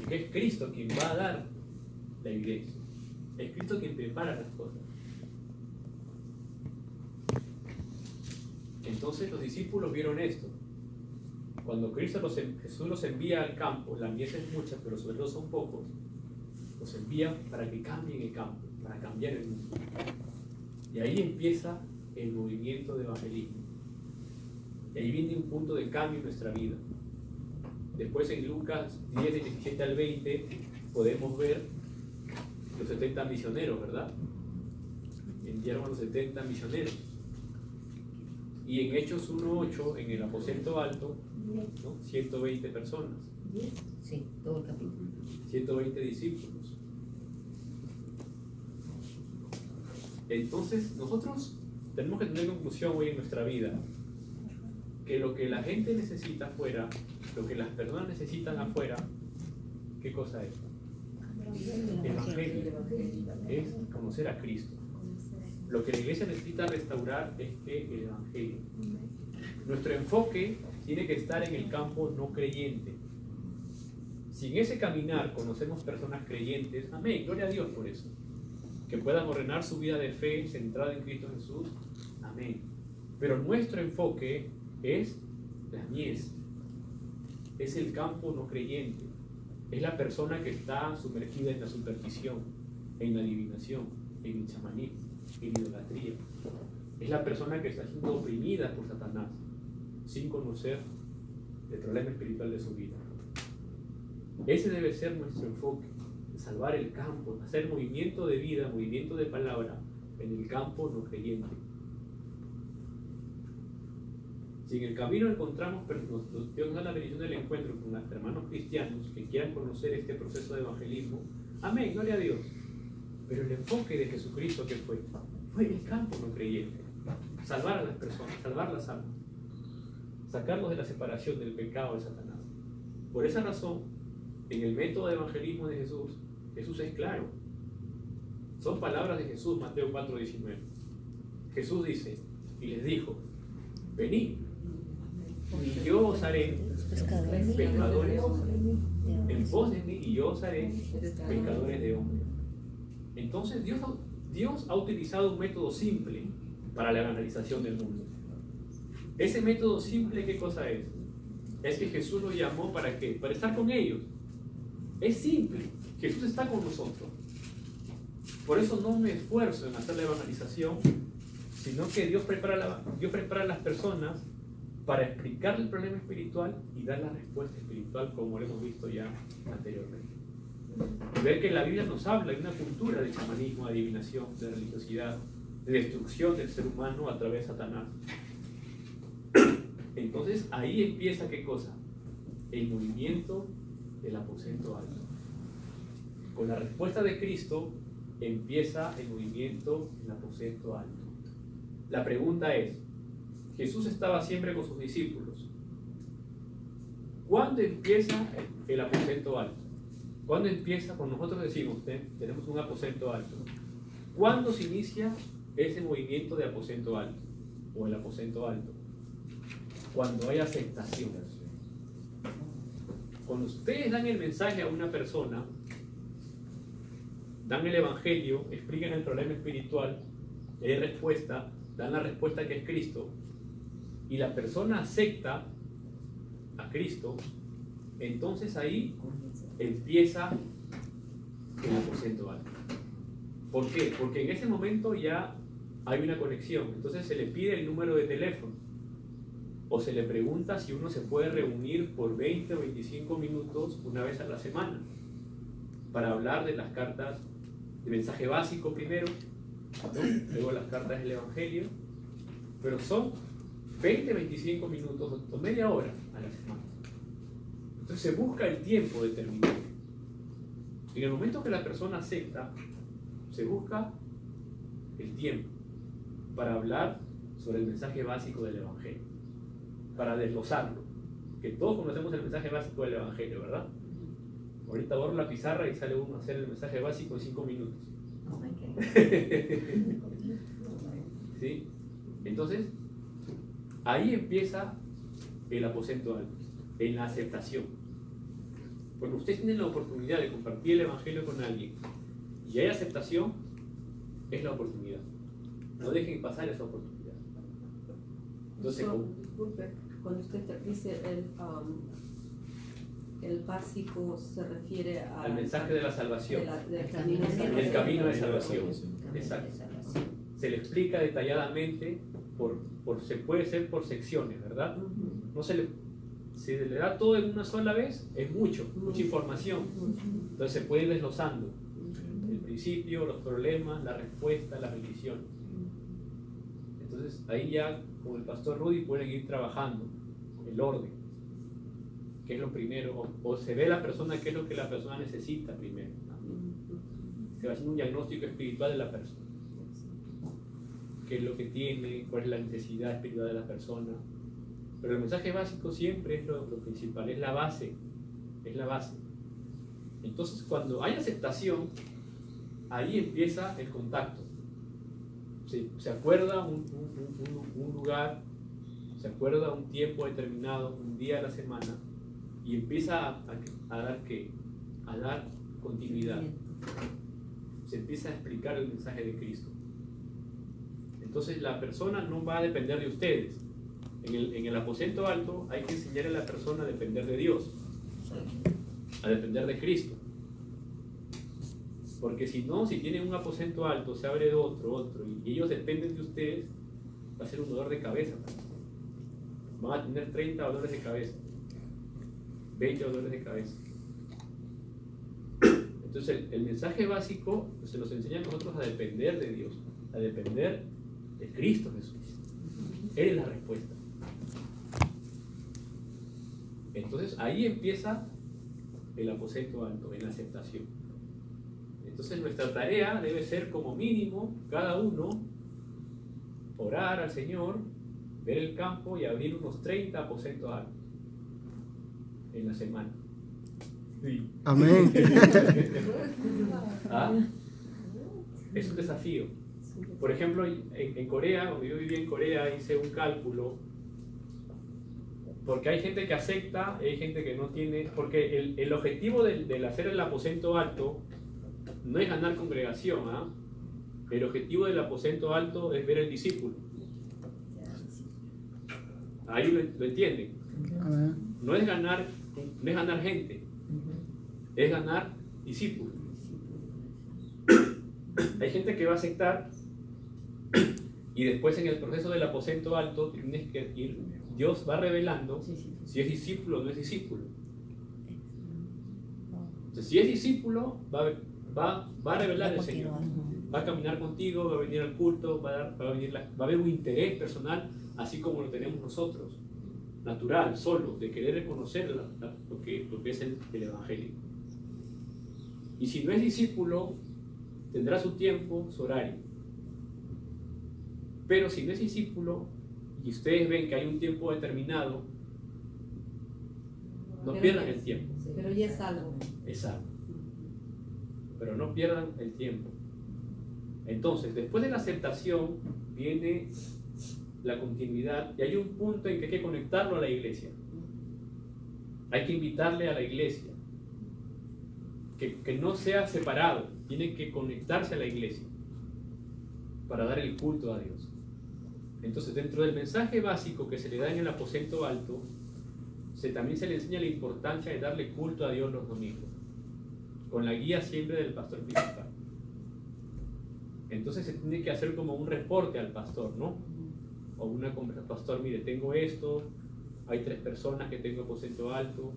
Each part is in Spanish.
que es Cristo quien va a dar la iglesia. Es Cristo quien prepara las cosas. Entonces los discípulos vieron esto. Cuando Jesús los envía al campo, la mies es mucha, pero sobre todo son pocos, los envía para que cambien el campo, para cambiar el mundo. Y ahí empieza el movimiento de evangelismo. Y ahí viene un punto de cambio en nuestra vida. Después en Lucas 10, del 17 al 20, podemos ver los 70 misioneros, ¿verdad? Enviaron a los 70 misioneros. Y en Hechos 1:8, en el aposento alto, ¿no? 120 personas. Sí, todo el capítulo. 120 discípulos. Entonces, nosotros tenemos que tener conclusión hoy en nuestra vida, que lo que la gente necesita afuera, lo que las personas necesitan afuera, ¿qué cosa es? El Evangelio. Es conocer a Cristo. Lo que la iglesia necesita restaurar es el Evangelio. Nuestro enfoque tiene que estar en el campo no creyente. Si en ese caminar conocemos personas creyentes, amén, gloria a Dios por eso, que puedan ordenar su vida de fe centrada en Cristo Jesús, amén. Pero nuestro enfoque es la mies, es el campo no creyente, es la persona que está sumergida en la superstición, en la adivinación, en el chamanismo, en la idolatría. Es la persona que está siendo oprimida por Satanás sin conocer el problema espiritual de su vida. Ese debe ser nuestro enfoque, salvar el campo, hacer movimiento de vida, movimiento de palabra en el campo no creyente. Si en el camino encontramos, Dios nos da la bendición del encuentro con hermanos cristianos que quieran conocer este proceso de evangelismo, amén, gloria a Dios. Pero el enfoque de Jesucristo, ¿qué fue? Fue el campo no creyente. Salvar a las personas, salvar las almas, sacarlos de la separación del pecado de Satanás. Por esa razón, en el método de evangelismo de Jesús, Jesús es claro. Son palabras de Jesús, Mateo 4:19. Jesús dice, y les dijo, venid, y yo os haré pescadores en pos de mí, y yo os haré pescadores de hombres. Entonces Dios ha utilizado un método simple para la evangelización del mundo. Ese método simple, ¿qué cosa es? Es que Jesús lo llamó ¿para qué? Para estar con ellos. Es simple. Jesús está con nosotros. Por eso no me esfuerzo en hacer la evangelización, sino que Dios prepara a las personas para explicar el problema espiritual y dar la respuesta espiritual, como lo hemos visto ya anteriormente. Ver que la Biblia nos habla de una cultura de chamanismo, de adivinación, de religiosidad, de destrucción del ser humano a través de Satanás. Entonces ahí empieza ¿qué cosa? El movimiento del aposento alto. Con la respuesta de Cristo empieza el movimiento del aposento alto. La pregunta es, Jesús estaba siempre con sus discípulos. ¿Cuándo empieza el aposento alto? ¿Cuándo empieza? Cuando nosotros decimos, tenemos un aposento alto. ¿Cuándo se inicia ese movimiento de aposento alto? O el aposento alto. Cuando hay aceptación. Cuando ustedes dan el mensaje a una persona, dan el evangelio, explican el problema espiritual, y hay respuesta, dan la respuesta que es Cristo, y la persona acepta a Cristo, entonces ahí empieza el aposento alto. ¿Por qué? Porque en ese momento ya hay una conexión, entonces se le pide el número de teléfono, o se le pregunta si uno se puede reunir por 20 o 25 minutos una vez a la semana para hablar de las cartas de mensaje básico primero, ¿no? Luego las cartas del Evangelio, pero son 20-25 minutos o media hora a la semana. Entonces se busca el tiempo determinado. En el momento que la persona acepta, se busca el tiempo para hablar sobre el mensaje básico del Evangelio, para desglosarlo, que todos conocemos el mensaje básico del Evangelio, ¿verdad? Ahorita borro la pizarra y sale uno a hacer el mensaje básico en 5 minutos. ¿Sí? Entonces, ahí empieza el aposento alto, en la aceptación. Cuando ustedes tienen la oportunidad de compartir el Evangelio con alguien y hay aceptación, es la oportunidad. No dejen pasar esa oportunidad. Entonces, disculpe, cuando usted dice el básico se refiere al mensaje de la salvación, del camino de salvación. el camino de salvación. Exacto. Se le explica detalladamente, se puede ser mucha secciones, ¿verdad? No si le da todo en una sola vez, es mucha información. Entonces se puede ir desglosando el principio, los problemas, la respuesta, las bendiciones. Entonces ahí ya con el pastor Rudy pueden ir trabajando el orden, qué es lo primero, o se ve la persona qué es lo que la persona necesita primero. Se va haciendo un diagnóstico espiritual de la persona, qué es lo que tiene, cuál es la necesidad espiritual de la persona. Pero el mensaje básico siempre es lo principal, es la base, Entonces cuando hay aceptación, ahí empieza el contacto. Se acuerda un lugar, se acuerda un tiempo determinado, un día a la semana, y empieza a dar continuidad. Se empieza a explicar el mensaje de Cristo. Entonces la persona no va a depender de ustedes. En el aposento alto hay que enseñar a la persona a depender de Dios, a depender de Cristo. Porque si no, si tienen un aposento alto, se abre otro, y ellos dependen de ustedes, va a ser un dolor de cabeza. Van a tener 30 dolores de cabeza, 20 dolores de cabeza. Entonces el mensaje básico se nos enseña a nosotros a depender de Dios, a depender de Cristo Jesús. Él es la respuesta. Entonces ahí empieza el aposento alto, en la aceptación. Entonces nuestra tarea debe ser como mínimo, cada uno, orar al Señor, ver el campo y abrir unos 30 aposentos altos en la semana. Sí. Amén. ¿Ah? Es un desafío. Por ejemplo, en Corea, cuando yo vivía en Corea, hice un cálculo, porque hay gente que acepta, hay gente que no tiene, porque el objetivo del hacer el aposento alto no es ganar congregación, ¿ah? El objetivo del aposento alto es ver el discípulo. Ahí lo entienden. No es ganar gente, es ganar discípulos. Hay gente que va a aceptar y después en el proceso del aposento alto tienes que ir, Dios va revelando si es discípulo o no es discípulo. Entonces, si es discípulo, va a revelar el Señor. Va a caminar contigo, va a venir al culto, va a haber un interés personal, así como lo tenemos nosotros, natural, solo, de querer reconocer lo que es el Evangelio. Y si no es discípulo, tendrá su tiempo, su horario. Pero si no es discípulo, y ustedes ven que hay un tiempo determinado, no pierdan el tiempo. Pero ya es algo. Exacto. Pero no pierdan el tiempo. Entonces, después de la aceptación, viene la continuidad, y hay un punto en que hay que conectarlo a la iglesia. Hay que invitarle a la iglesia. Que no sea separado, tiene que conectarse a la iglesia para dar el culto a Dios. Entonces, dentro del mensaje básico que se le da en el aposento alto, también se le enseña la importancia de darle culto a Dios los domingos, con la guía siempre del pastor principal. Entonces se tiene que hacer como un reporte al pastor, ¿no? O una conversación, pastor, mire, tengo esto, hay 3 personas que tengo aposento alto,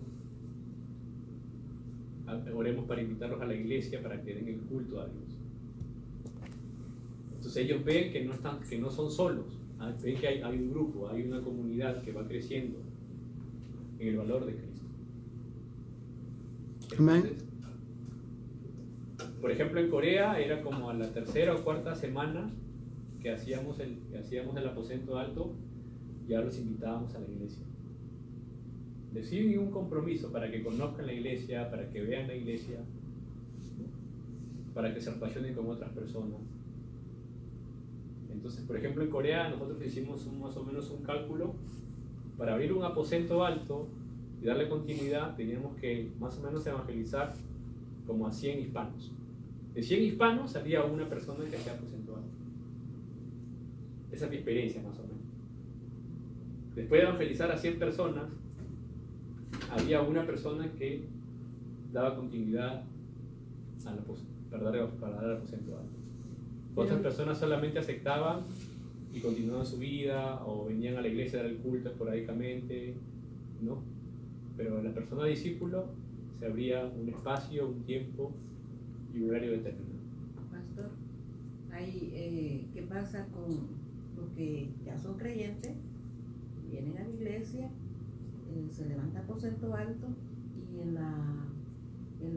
oremos para invitarlos a la iglesia para que den el culto a Dios. Entonces ellos ven que no son solos, ven que hay un grupo, hay una comunidad que va creciendo en el valor de Cristo. Entonces, por ejemplo, en Corea era como a la 3ª o 4ª semana que hacíamos el aposento alto, ya los invitábamos a la iglesia. Deciden un compromiso para que conozcan la iglesia, para que vean la iglesia, para que se relacionen con otras personas. Entonces, por ejemplo, en Corea nosotros hicimos más o menos un cálculo para abrir un aposento alto y darle continuidad, teníamos que más o menos evangelizar como a 100 hispanos. De 100 hispanos salía una persona que hacía aposento alto. Esa es mi experiencia más o menos. Después de evangelizar a 100 personas, había una persona que daba continuidad para dar el aposento alto. Otras personas solamente aceptaban y continuaban su vida o venían a la iglesia a dar el culto esporádicamente, ¿no? Pero en la persona discípulo se abría un espacio, un tiempo y un horario determinado. Pastor, ¿qué pasa con los que ya son creyentes, vienen a la iglesia, se levanta aposento alto y en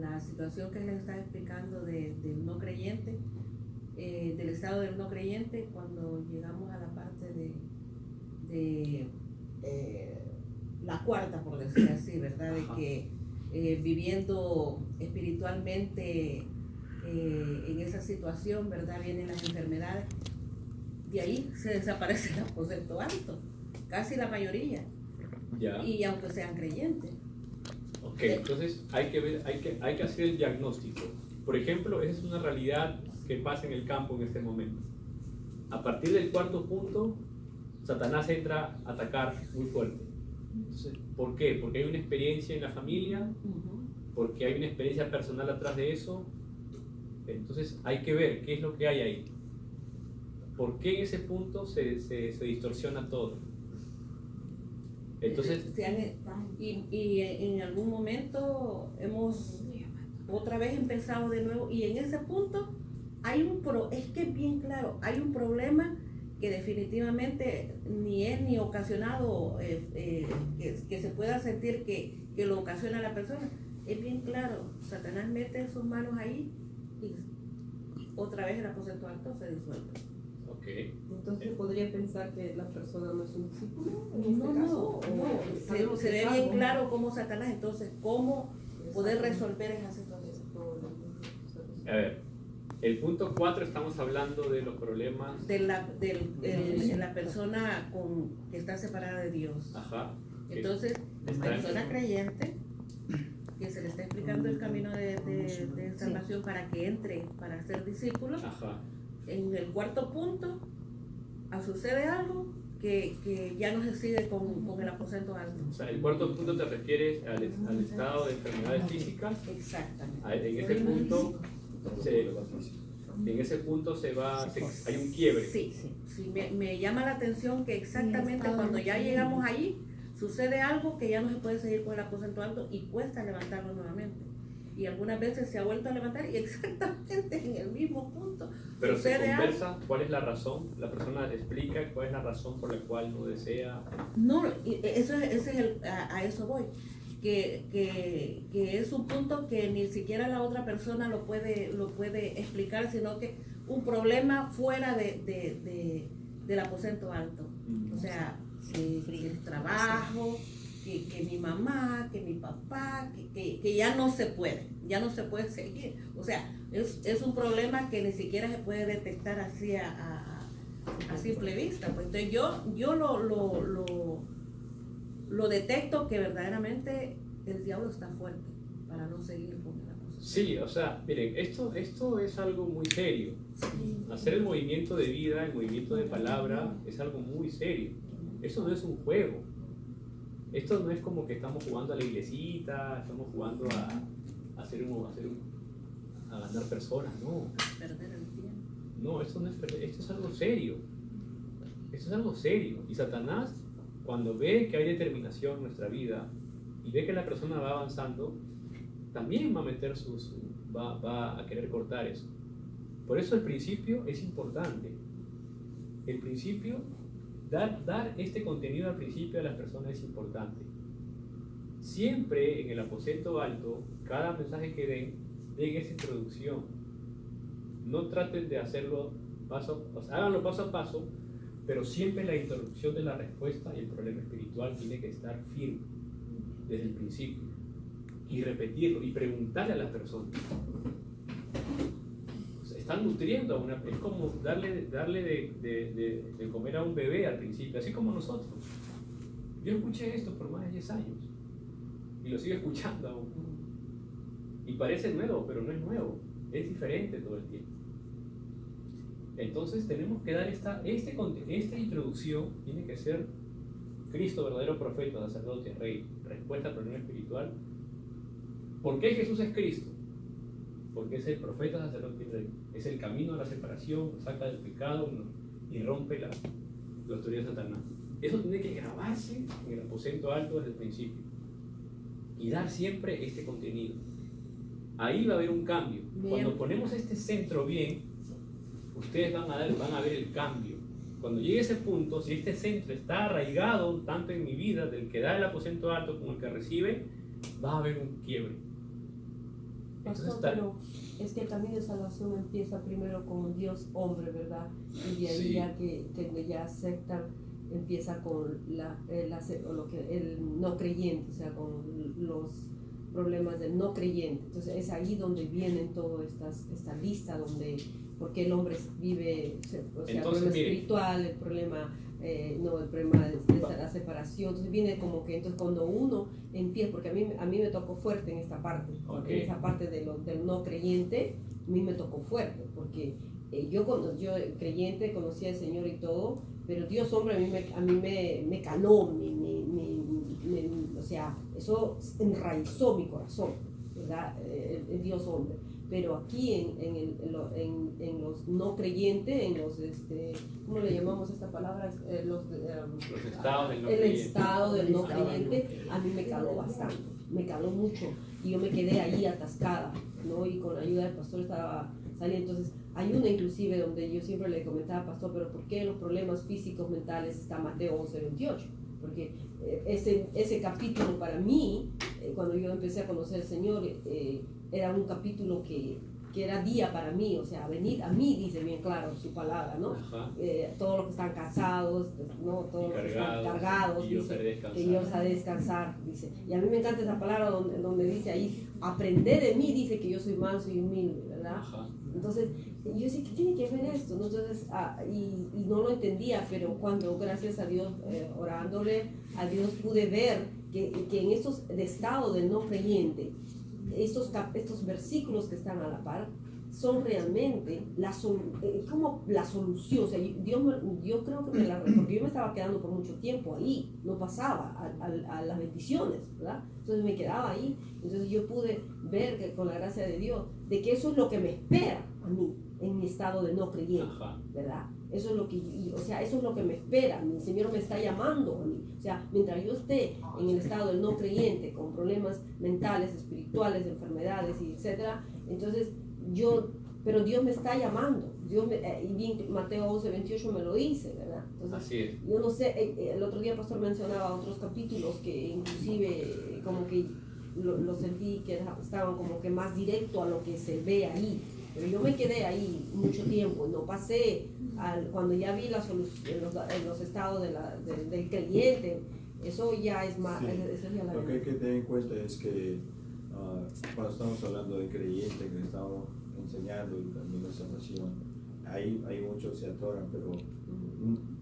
la situación que les está explicando del no creyente, del estado del no creyente, cuando llegamos a la parte de la cuarta, por decir así, ¿verdad? De que viviendo espiritualmente en esa situación, ¿verdad? Vienen las enfermedades, de ahí se desaparece el aposento alto, casi la mayoría, Ya. y aunque sean creyentes. Ok, entonces hay que hacer el diagnóstico. Por ejemplo, esa es una realidad que pasa en el campo en este momento. A partir del cuarto punto, Satanás entra a atacar muy fuerte. Entonces, ¿por qué? Porque hay una experiencia en la familia, porque hay una experiencia personal atrás de eso. Entonces hay que ver qué es lo que hay ahí. ¿Por qué en ese punto se distorsiona todo? Entonces, Y en algún momento hemos otra vez empezado de nuevo, y en ese punto es que es bien claro, hay un problema que definitivamente ni es ni ocasionado, que se pueda sentir que lo ocasiona la persona. Es bien claro, Satanás mete sus manos ahí y otra vez el aposento alto se disuelve. ok. Entonces podría pensar que la persona no es un discípulo en este No, caso. se ve bien claro cómo Satanás, entonces, cómo poder resolver esa situación. A ver, el punto 4 estamos hablando de los problemas. De la persona que está separada de Dios. Ajá. Entonces, la Está persona en- creyente, que se le está explicando el camino de salvación para que entre, para ser discípulo, Ajá. en el cuarto punto, sucede algo que ya no se sigue con el aposento alto. O sea, el cuarto punto te refieres al estado de enfermedades físicas. Exactamente. En ese punto hay un quiebre. Sí, me llama la atención que exactamente cuando ya llegamos ahí, sucede algo que ya no se puede seguir con el aposento alto y cuesta levantarlo nuevamente. Y algunas veces se ha vuelto a levantar y exactamente en el mismo punto. Pero se sucede conversa cuál es la razón, la persona explica cuál es la razón por la cual no desea. No, a eso voy. Que es un punto que ni siquiera la otra persona lo puede explicar, sino que un problema fuera del aposento alto. O sea, que el trabajo, que mi mamá, que mi papá, que ya no se puede seguir. O sea, es un problema que ni siquiera se puede detectar así a simple vista. Pues entonces yo lo detecto que verdaderamente el diablo está fuerte para no seguir con la cosa. Sí, o sea, miren, esto es algo muy serio. Hacer el movimiento de vida, el movimiento de palabra, es algo muy serio. Eso no es un juego. Esto no es como que estamos jugando a la iglesita, estamos jugando a ganar personas, no. Perder el tiempo. No, esto es algo serio. Esto es algo serio. Y Satanás, cuando ve que hay determinación en nuestra vida y ve que la persona va avanzando, también va a meter va a querer cortar eso. Por eso el principio es importante. El principio, dar este contenido al principio a las personas es importante. Siempre en el aposento alto, cada mensaje que den esa introducción. No traten de hacerlo háganlo paso a paso, pero siempre la introducción de la respuesta y el problema espiritual tiene que estar firme desde el principio y repetirlo y preguntarle a las personas. Están nutriendo es como darle de comer a un bebé al principio, así como nosotros. Yo escuché esto por más de 10 años. y lo sigo escuchando aún. Y parece nuevo, pero no es nuevo, es diferente todo el tiempo. Entonces tenemos que dar esta introducción, tiene que ser Cristo, verdadero profeta, sacerdote, rey, respuesta al problema espiritual. ¿Por qué Jesús es Cristo? Porque es el profeta, sacerdote y rey. Es el camino a la separación, nos saca del pecado y rompe la autoridad de Satanás. Eso tiene que grabarse en el aposento alto desde el principio y dar siempre este contenido. Ahí va a haber un cambio. Bien. Cuando ponemos este centro bien, ustedes van a ver el cambio. Cuando llegue ese punto, si este centro está arraigado tanto en mi vida, del que da el aposento alto como el que recibe, va a haber un quiebre. Pastor, pero es que el camino de salvación empieza primero con Dios hombre, ¿verdad? Y de ahí Sí. ya que ya aceptan, empieza con el no creyente, o sea, con los problemas del no creyente. Entonces es ahí donde vienen todas esta lista, donde porque el hombre vive, o sea, el problema espiritual, el problema el problema de la separación. Entonces viene como que, entonces cuando uno empieza, porque a mí me tocó fuerte en esta parte, Okay. en esa parte del no creyente, a mí me tocó fuerte, porque yo creyente, conocía al Señor y todo, pero Dios hombre a mí me caló, o sea, eso enraizó mi corazón, ¿verdad? El Dios hombre. Pero aquí en los no creyentes, en los, ¿cómo le llamamos esta palabra? Los estados del no el creyente. estado del no creyente, a mí me caló bastante, me caló mucho, y yo me quedé ahí atascada, ¿no? Y con la ayuda del pastor estaba saliendo. Entonces hay una inclusive donde yo siempre le comentaba, pastor, pero ¿por qué en los problemas físicos, mentales está Mateo 11:28? Porque ese capítulo para mí, cuando yo empecé a conocer al Señor, era un capítulo que era día para mí, o sea, venid a mí, dice bien claro su palabra, ¿no? Todos los que están cansados, ¿no? Todos los que están cargados, y dice, que yo os haré descansar, dice. Y a mí me encanta esa palabra donde dice ahí, aprended de mí, dice que yo soy manso y humilde, ¿verdad? Ajá. Entonces, yo decía, ¿qué tiene que ver esto? Entonces, y no lo entendía, pero cuando, gracias a Dios, orándole a Dios, pude ver que en estos de estado del no creyente, estos versículos que están a la par, son realmente como la solución. O sea, yo creo que porque yo me estaba quedando por mucho tiempo ahí, no pasaba a las bendiciones, ¿verdad? Entonces me quedaba ahí. Entonces yo pude ver que con la gracia de Dios, de que eso es lo que me espera a mí en mi estado de no creyente, ¿verdad? Eso es lo que, eso es lo que me espera. Mi Señor me está llamando a mí. O sea, mientras yo esté en el estado del no creyente, con problemas mentales, espirituales, enfermedades, y etcétera, entonces pero Dios me está llamando. Y bien, Mateo 11:28 me lo dice, ¿verdad? Entonces, así es. yo no sé, el otro día el pastor mencionaba otros capítulos que inclusive como que lo sentí que estaban como que más directo a lo que se ve ahí. Pero yo me quedé ahí mucho tiempo, no pasé cuando ya vi la solución en los estados del creyente. Eso ya es más. Sí. Eso ya Lo que hay que tener en cuenta es que cuando estamos hablando de creyente, que estamos enseñando y también la salvación, hay muchos se atoran, pero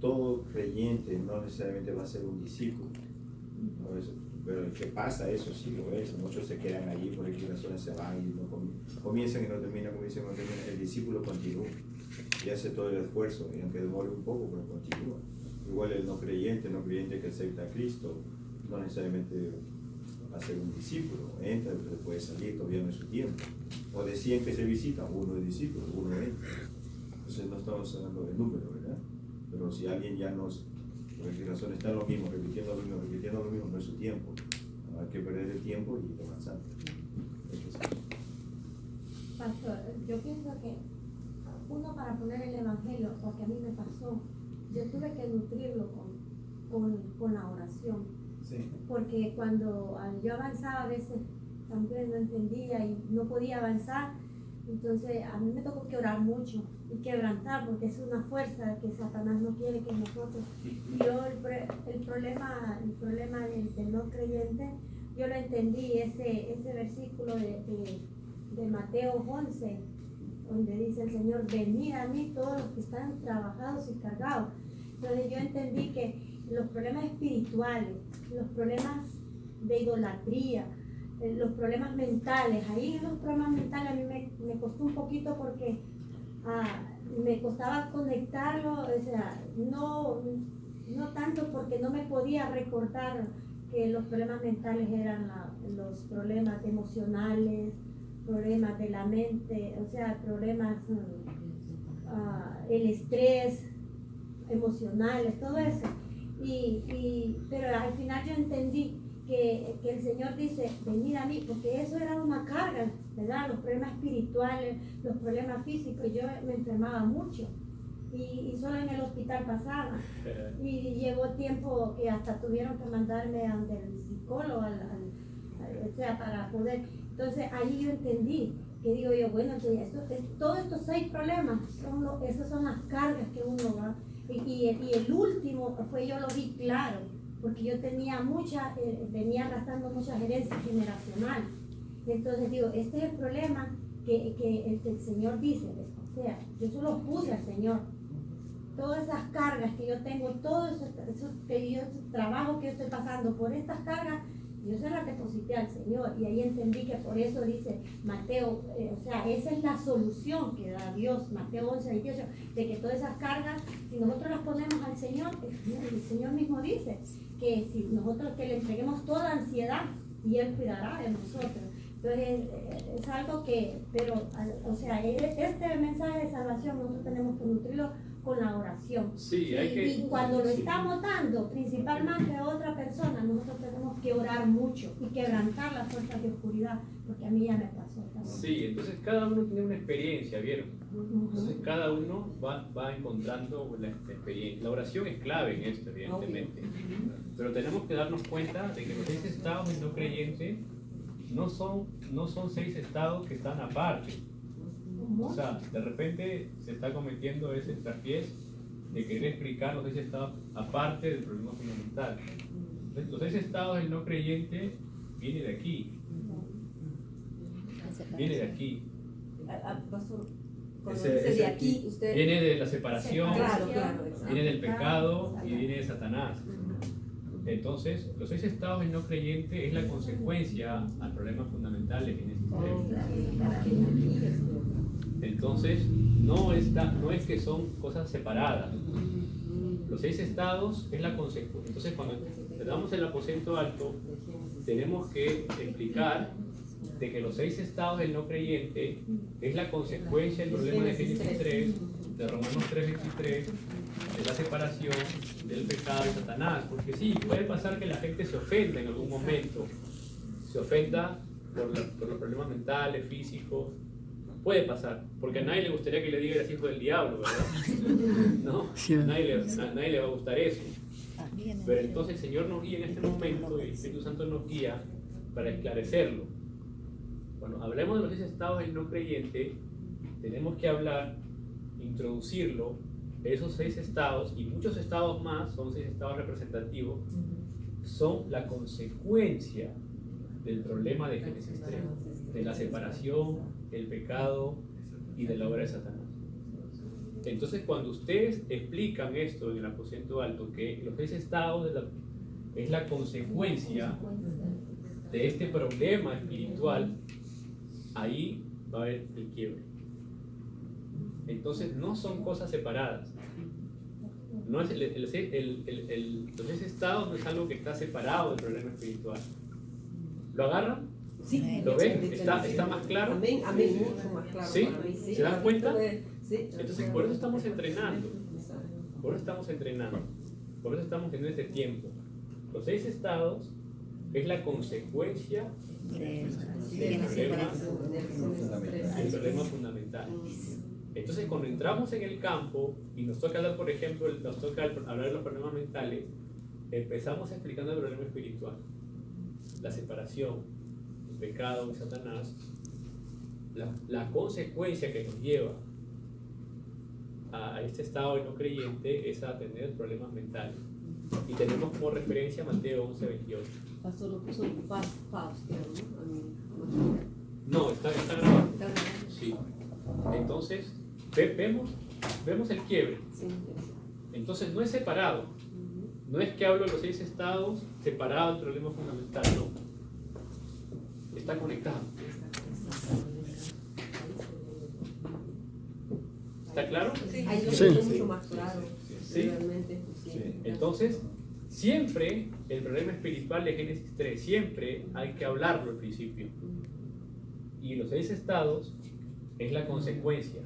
todo creyente no necesariamente va a ser un discípulo. ¿No? Pero ¿qué pasa? Eso sí lo es. Muchos se quedan allí por qué razones se van y no comienzan y no terminan, comienzan y no terminan. El discípulo continúa y hace todo el esfuerzo, y aunque demore un poco, pero continúa. Igual el no creyente que acepta a Cristo, no necesariamente va a ser un discípulo. Entra, pero puede salir, todavía no es su tiempo. O de 100 que se visitan, uno es discípulo, uno entra. Entonces no estamos hablando de número, ¿verdad? Pero si alguien ya nos, por qué razón está lo mismo, repitiendo lo mismo, no es su tiempo. No hay que perder el tiempo y ir avanzando. Pastor, yo pienso que uno, para poner el evangelio, porque a mí me pasó, yo tuve que nutrirlo con la oración. Sí. Porque cuando yo avanzaba a veces también no entendía y no podía avanzar, entonces a mí me tocó que orar mucho y quebrantar, porque es una fuerza que Satanás no quiere que nosotros. Yo el problema del no creyente, yo lo entendí, ese versículo de Mateo 11, donde dice el Señor, venid a mí todos los que están trabajados y cargados. Entonces yo entendí que los problemas espirituales, los problemas de idolatría, los problemas mentales. Ahí en los problemas mentales a mí me costó un poquito porque me costaba conectarlo, o sea, no tanto porque no me podía recordar que los problemas mentales eran los problemas emocionales, problemas de la mente, o sea, problemas, el estrés emocionales, todo eso. Pero al final yo entendí que el Señor dice, venid a mí, porque eso era una carga, ¿verdad? Los problemas espirituales, los problemas físicos. Yo me enfermaba mucho y solo en el hospital pasaba. Y llegó tiempo que hasta tuvieron que mandarme ante el psicólogo, o sea, para poder. Entonces ahí yo entendí que digo yo, bueno, todos estos 6 problemas, esas son las cargas que uno va. Y el último yo lo vi claro, porque yo tenía venía arrastrando muchas herencias generacionales. Entonces digo, este es el problema que el Señor dice, o sea, yo solo puse al Señor. Todas esas cargas que yo tengo, todo ese trabajo que yo estoy pasando por estas cargas, yo se las deposité al Señor. Y ahí entendí que por eso dice Mateo, o sea, esa es la solución que da Dios, Mateo 11:28, de que todas esas cargas, si nosotros las ponemos al Señor, el Señor mismo dice que si nosotros que le entreguemos toda ansiedad y Él cuidará de nosotros. Entonces es algo pero, o sea, este mensaje de salvación nosotros tenemos que nutrirlo con la oración. Sí, hay que, y cuando lo estamos dando principalmente a otra persona, nosotros tenemos que orar mucho y quebrantar las fuerzas de oscuridad, porque a mí ya me pasó también. Sí, entonces cada uno tiene una experiencia, ¿vieron? Entonces cada uno va encontrando la experiencia. La oración es clave en esto, evidentemente. Pero tenemos que darnos cuenta de que los 6 estados del no creyente no son 6 estados que están aparte. O sea, de repente se está cometiendo ese traspiés de querer explicar los 6 estados aparte del problema fundamental. Entonces, los 6 estados del no creyente viene de aquí. Viene de aquí. Pastor, cuando Ese dice de aquí, usted... Viene de la separación, Claro, exacto. viene del pecado y viene de Satanás. Entonces, los 6 estados del no creyente es la consecuencia al problema fundamental de Génesis 3. Entonces, no es que son cosas separadas. Los 6 estados es la consecuencia. Entonces, cuando damos el aposento alto, tenemos que explicar de que los 6 estados del no creyente es la consecuencia del problema de Génesis 3, de Romanos 3:23, de la separación, del pecado de Satanás. Porque sí, puede pasar que la gente se ofenda en algún momento, se ofenda por los problemas mentales, físicos. Puede pasar, porque a nadie le gustaría que le diga eres hijo del diablo, ¿verdad? ¿No? A nadie le va a gustar eso. Pero entonces el Señor nos guía en este momento y el Espíritu Santo nos guía para esclarecerlo. Cuando hablemos de los 6 estados del no creyente, tenemos que hablar, introducirlo, esos 6 estados y muchos estados más, son 6 estados representativos, son la consecuencia del problema de Génesis 3, de la separación, el pecado y de la obra de Satanás. Entonces, cuando ustedes explican esto en el aposento alto, que los 6 estados es la consecuencia de este problema espiritual, ahí va a haber el quiebre. Entonces, no son cosas separadas. No es los 6 estados no es algo que está separado del problema espiritual. ¿Lo agarran? Sí. ¿Lo ven? ¿Está más claro? Amén, mucho más claro. ¿Sí? Para mí, sí. ¿Se dan cuenta? Sí. Entonces, por eso estamos entrenando. Por eso estamos entrenando. Por eso estamos teniendo este tiempo. Los 6 estados es la consecuencia del problema fundamental. Entonces, cuando entramos en el campo y nos toca hablar, por ejemplo, hablar de los problemas mentales, empezamos explicando el problema espiritual, la separación, el pecado de Satanás, la consecuencia que nos lleva a este estado de no creyente es a tener problemas mentales. Y tenemos como referencia Mateo 11:28. Pastor, lo puso paz, ¿no? No, está grabado. Está grabado. Sí. Entonces, vemos el quiebre. Sí. Entonces, no es separado. No es que hablo de los 6 estados separados del problema fundamental, no. está conectado. ¿Está claro? Ahí lo Sí. veo mucho más claro. Sí. Realmente. Sí. Entonces, siempre el problema espiritual de Génesis 3, siempre hay que hablarlo al principio. Y los 6 estados es la consecuencia.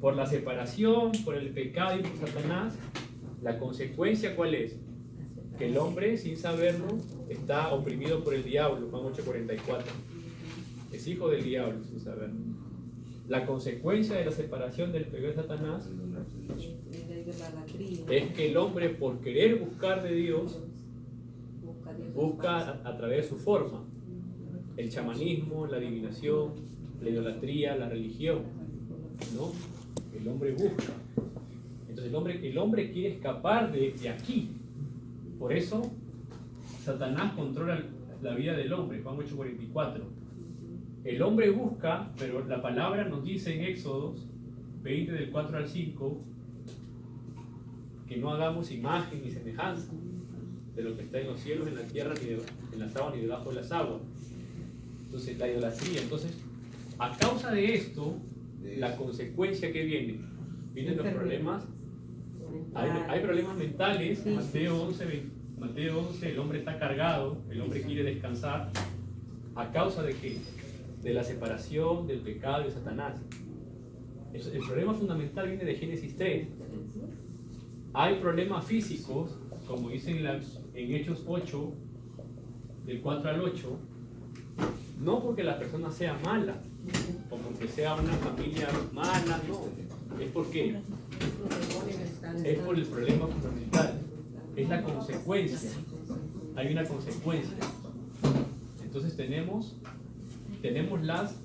Por la separación, por el pecado y por Satanás, la consecuencia ¿cuál es? Que el hombre, sin saberlo, está oprimido por el diablo, Juan 8:44. Es hijo del diablo, sin saberlo. La consecuencia de la separación del pecado de Satanás es que el hombre, por querer buscar de Dios, busca a través de su forma. El chamanismo, la adivinación, la idolatría, la religión, ¿no? El hombre busca. Entonces el hombre quiere escapar de aquí. Por eso Satanás controla la vida del hombre, Juan 8:44. El hombre busca, pero la palabra nos dice en Éxodos 20 del 4 al 5 que no hagamos imagen ni semejanza de lo que está en los cielos, en la tierra, ni en las aguas, ni debajo de las aguas. Entonces la idolatría. Entonces, a causa de esto, la consecuencia que vienen los problemas. Hay problemas mentales. Mateo 11, el hombre está cargado, el hombre quiere descansar. ¿A causa de qué? De la separación, del pecado y de Satanás. El problema fundamental viene de Génesis 3. Hay problemas físicos, como dicen en Hechos 8, del 4 al 8, no porque la persona sea mala, o porque sea una familia mala, no. Es porque es por el problema fundamental. Es la consecuencia. Hay una consecuencia. Entonces tenemos las...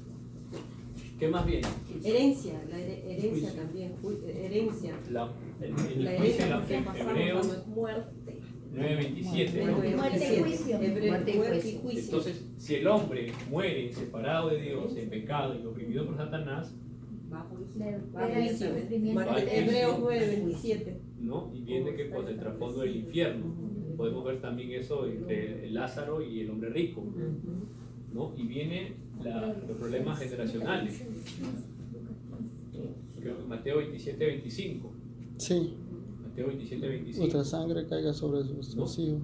¿Qué más viene? Herencia, la herencia también, herencia. El La juicio herencia porque en pasamos Hebreos cuando es muerte. 9:27. ¿no? Muerte y juicio. Muerte y juicio. Entonces, si el hombre muere separado de Dios, en pecado y oprimido por Satanás, Va a juicio. Le- Va a juicio. sufrimiento. Va a juicio. Hebreos 9:27. ¿no? Y viene que pues, el trasfondo del infierno. Podemos ver también eso entre el Lázaro y el hombre rico, ¿no? Y viene los problemas generacionales. Creo que Mateo 27:25. Sí, Mateo 27:25. vuestra sangre caiga sobre vuestros hijos.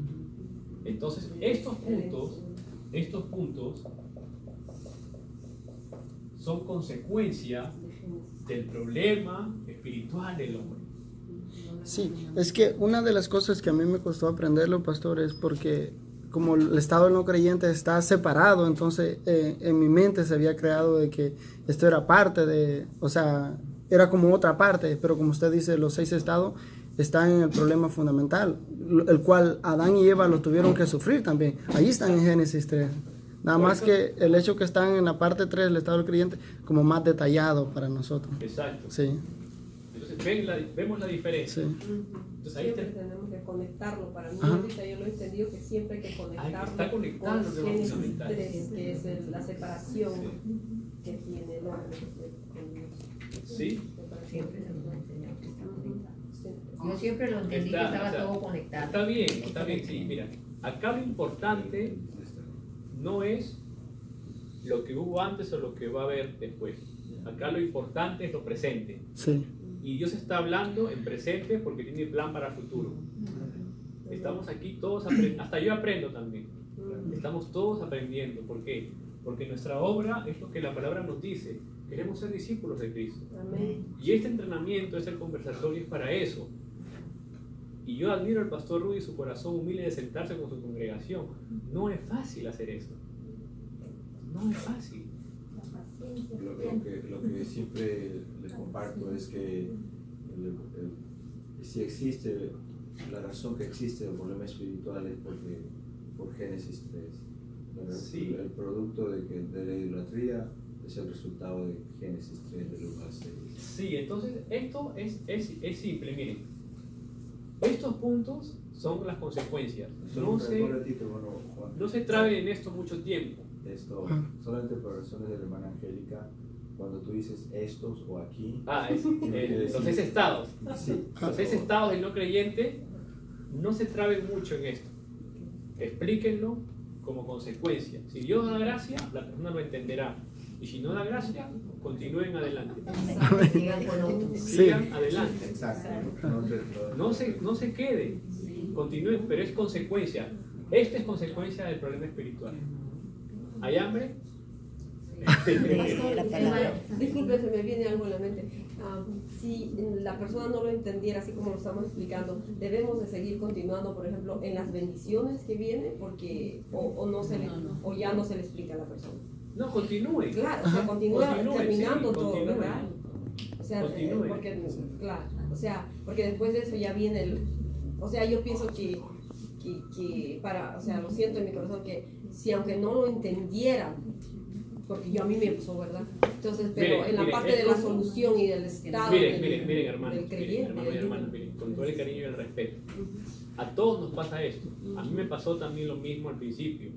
Entonces, estos puntos son consecuencia del problema espiritual del hombre. Sí, es que una de las cosas que a mí me costó aprenderlo, pastor, es porque como el estado del no creyente está separado, entonces en mi mente se había creado de que esto era parte de, o sea, era como otra parte, pero como usted dice, los 6 estados están en el problema fundamental, el cual Adán y Eva lo tuvieron que sufrir también. Ahí están en Génesis 3. Nada más que el hecho que están en la parte 3 del estado del creyente como más detallado para nosotros. Exacto. Sí, Entonces, vemos la diferencia. sí. Entonces, ahí Siempre tenemos que conectarlo. Para mí, Ajá. ahorita yo lo he entendido que siempre hay que conectarlo. está conectado con lo Génesis fundamental. 3, que es la separación que tiene el hombre con Dios. Sí. Siempre se nos ha enseñado que está conectado. Siempre. Yo siempre lo entendí que estaba todo conectado. Está bien, sí, mira, acá lo importante no es lo que hubo antes o lo que va a haber después. Acá lo importante es lo presente. Sí, Y Dios está hablando en presente porque tiene plan para el futuro. Estamos aquí todos aprendiendo, hasta yo aprendo también. Estamos todos aprendiendo. ¿Por qué? Porque nuestra obra es lo que la palabra nos dice. Queremos ser discípulos de Cristo. Amén. Y este entrenamiento, este conversatorio es para eso. Y yo admiro al pastor Rudy, su corazón humilde de sentarse con su congregación. No es fácil hacer eso. No es fácil. La paciencia. Lo que siempre les comparto es que si existe, la razón que existe el problema espiritual es por Génesis 3. Sí. El producto de la idolatría es el resultado de Génesis 3 del 1 al 6. Sí, entonces esto es simple, miren. Estos puntos son las consecuencias. No se trabe en esto mucho tiempo. Esto, solamente por razones de la hermana Angélica, cuando tú dices estos o aquí, Los 6 estados. sí, Los 6 estados del no creyente, no se traben mucho en esto. Explíquenlo como consecuencia. Si Dios da gracia, la persona lo entenderá. Y si no da gracia, continúen adelante. Sigan con otros. Sigan adelante. Exacto. No se quede. Continúen, pero es consecuencia. Esta es consecuencia del problema espiritual. ¿Hay hambre? De la palabra. Disculpe, se me viene algo en la mente. Si la persona no lo entendiera así como lo estamos explicando, debemos de seguir continuando, por ejemplo, en las bendiciones que vienen, porque o no se le, o ya no se le explica a la persona. No, continúe. Claro, o sea, continúa Continúe, terminando sí, todo, continúe. ¿verdad? O sea, Continúe. porque, claro, o sea, porque después de eso ya viene el, o sea, yo pienso que para, o sea, lo siento en mi corazón que si aunque no lo entendieran, porque yo a mí me pasó, ¿verdad? Entonces, pero Mire, en la mire, parte de esto- la solución y del estado Miren, del, miren, hermanos, del miren, creyente, hermanos y del hermanas, miren, con todo el cariño y el respeto. A todos nos pasa esto. A mí me pasó también lo mismo al principio.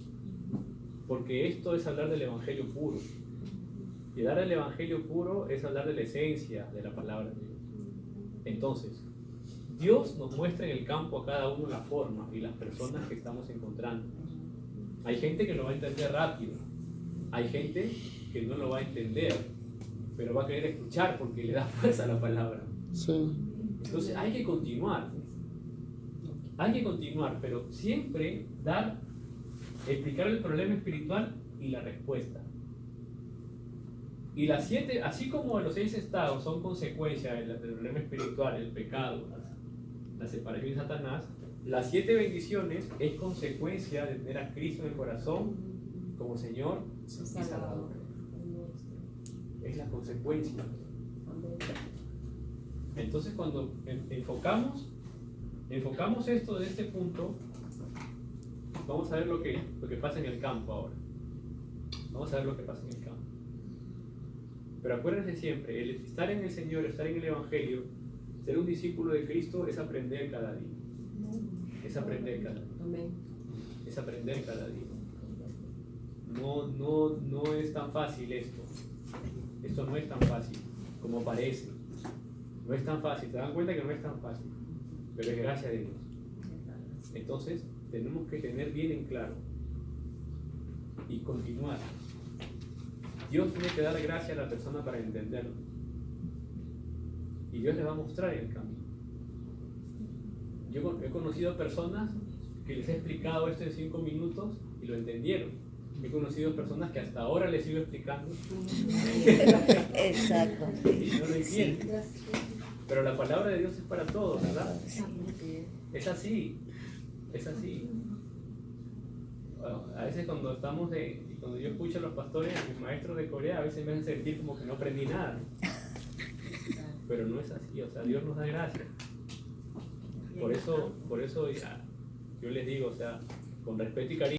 Porque esto es hablar del evangelio puro. Y dar el evangelio puro es hablar de la esencia de la palabra de Dios. Entonces, Dios nos muestra en el campo a cada uno la forma y las personas que estamos encontrando. Hay gente que lo va a entender rápido. Hay gente que no lo va a entender, pero va a querer escuchar porque le da fuerza a la palabra. Sí. Entonces hay que continuar. Hay que continuar, pero siempre explicar el problema espiritual y la respuesta. Y las 7, así como los 6 estados son consecuencia del problema espiritual, el pecado, la separación de Satanás, las 7 bendiciones es consecuencia de tener a Cristo en el corazón como Señor y Salvador. Es la consecuencia. Entonces cuando enfocamos esto desde este punto, vamos a ver lo que pasa en el campo ahora. Vamos a ver lo que pasa en el campo. Pero acuérdense siempre, el estar en el Señor, estar en el Evangelio, ser un discípulo de Cristo es aprender cada día. Es aprender cada día. Amén. Es aprender cada día. No es tan fácil esto. Esto no es tan fácil como parece. No es tan fácil. ¿Se dan cuenta que no es tan fácil? Pero es gracia de Dios. Entonces, tenemos que tener bien en claro y continuar. Dios tiene que dar gracia a la persona para entenderlo. Y Dios le va a mostrar el camino. Yo he conocido personas que les he explicado esto en 5 minutos y lo entendieron. He conocido personas que hasta ahora les sigo explicando Exacto. y no lo entienden. Pero la palabra de Dios es para todos, ¿verdad? Es así. Es así. Bueno, a veces cuando yo escucho a los pastores, a mis maestros de Corea, a veces me hacen sentir como que no aprendí nada. Pero no es así, o sea, Dios nos da gracia. Por eso yo les digo, o sea, con respeto y cariño.